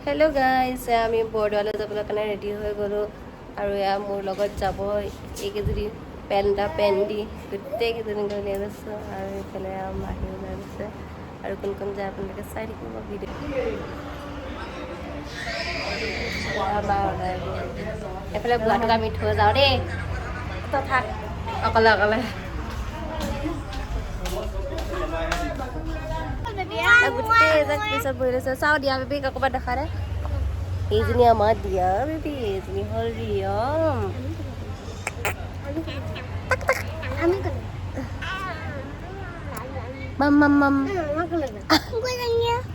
Hello guys আমি বৰদোৱালৈ যাবলৈ কাৰণে ৰেডি হৈ গ'লোঁ আৰু মোৰ লগত যাব এইকেইজনী পেণ্ডা পেণ্ডি গোটেইকেইজনী উলিয়াই গৈছোঁ আৰু এইফালে মাহী ওলাই গৈছে আৰু কোন কোন যায় আপোনালোকে চাই থাকিব ভিডিঅ' এইফালে বুঢ়াটোক আমি থৈ যাওঁ দেই তই থাক অকলে অকলে গোটেই এজাক পিছত বহি লৈছে চাওঁ দিয়া বেবীক অকণমান দেখা দে এইজনী আমাৰ দিয়া বেবী এইজনী হ'ল ৰিয়ম মাম মাম মাম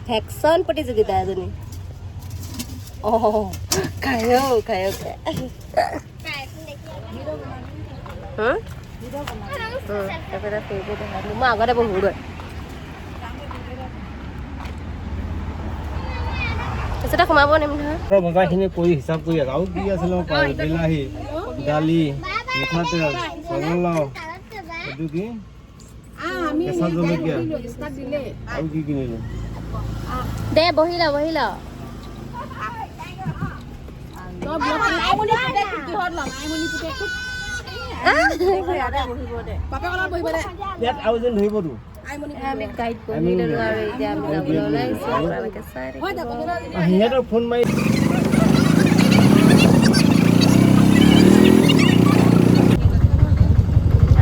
ভেকচন প্ৰতিযোগিতা এজনী অঁ খায়ো খায়ো একেবাৰে ফুৰিব দেখালোঁ মই আগতে বহুগৈ তাৰপিছতে সোমাব নিম নহয় বজাৰখিনি কৰি হিচাপ কৰি আৰু কি আছিলে বিলাহী দালি মিঠাতেল ৰঙালাও এইটো কি কেঁচা জলকীয়া আৰু কি কিনিলো দে বহি ল ইয়াত আৰু যেন ধৰিবতো আমি গাইড কৰি ল'লোঁ আৰু এতিয়া আমি যাবলৈ ওলাইছোঁ আপোনালোকে চাই থাকিব সিহঁতক ফোন মাৰি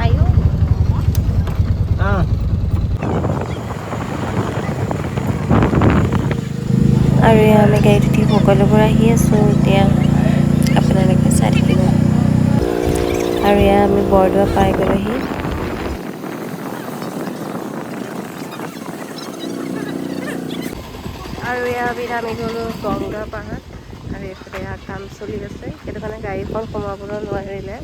আয়ো আৰু আমি গাড়ীত উঠি সকলোবোৰ আহি আছোঁ এতিয়া আপোনালোকে চাই থাকিব আৰু আমি বৰদোৱা পাই গ'লোহি আৰু আমি নামি গ'লোঁ গংগা পাহাৰ আৰু এইফালে কাম চলি আছে সেইটো কাৰণে গাড়ীখন সোমাবলৈ নোৱাৰিলে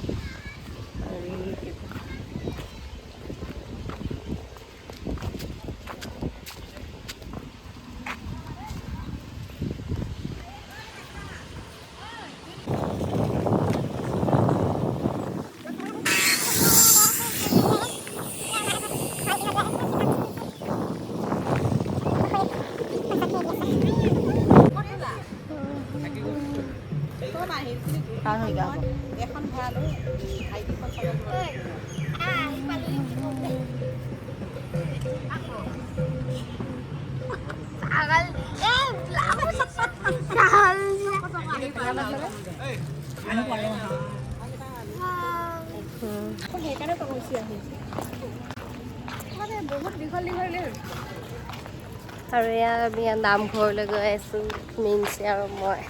আৰু আমি নামঘৰলৈ গৈ আছোঁ মিনচি আৰু মই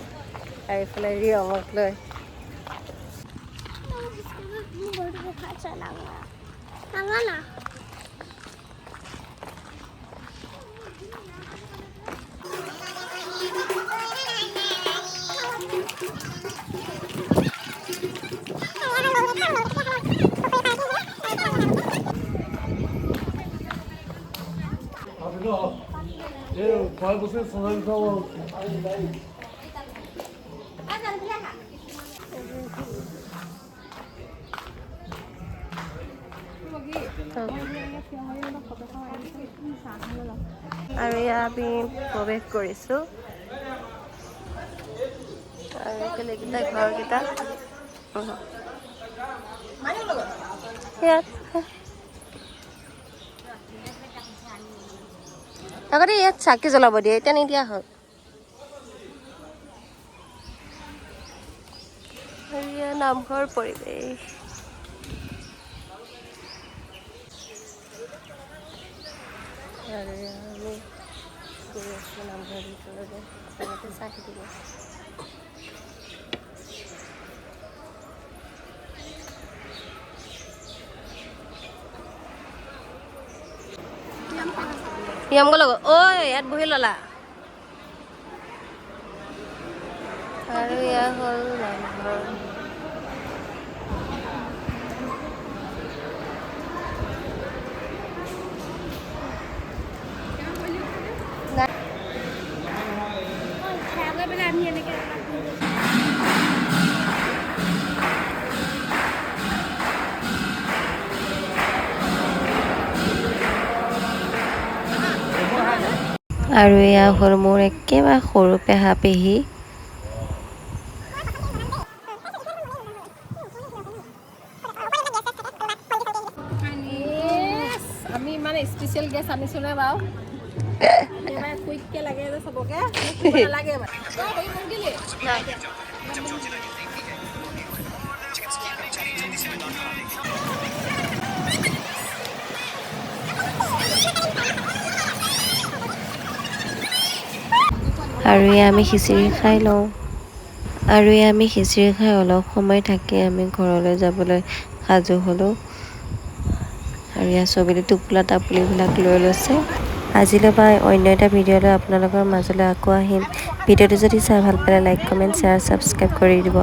আৰু এইফালে ৰিয়মক লৈ আৰু আমি প্ৰৱেশ কৰিছোঁ আৰু এইকেইটা ঘৰকেইটা আগতে ইয়াত চাকি জ্বলাব দিয়ে এতিয়া নিদিয়া হ'ল আৰু ইয়াৰ নামঘৰ পৰিৱেশ আৰু আমি গৈ আছোঁ নামঘৰ ভিতৰলৈ আপোনালোকে চাই থাকিব ৰিয়মক লগত ঐ ইয়াত বহি ল'লা আৰু ইয়াৰ হ'ল নামঘৰ আৰু এয়া হ'ল মোৰ একেবাৰে সৰু পেহা পেহী। আমি ইমান স্পেচিয়েল গেছ আনিছোনে বাৰু একেবাৰে কুইককে লাগে যে চবকে নালাগে মানে আৰু এয়া আমি খিচিৰি খাই লওঁ। আৰু এয়া আমি খিচিৰি খাই অলপ সময় থাকি আমি ঘৰলৈ যাবলৈ সাজু হ'লোঁ। আৰু এয়া চবেই টোপোলা টাপলিবিলাক লৈ লৈছে। আজিলৈ বা অন্য এটা ভিডিঅ' লৈ আপোনালোকৰ মাজলৈ আকৌ আহিম। ভিডিঅ'টো যদি চাই ভাল পালে লাইক কমেণ্ট শ্বেয়াৰ ছাবস্ক্ৰাইব কৰি দিব।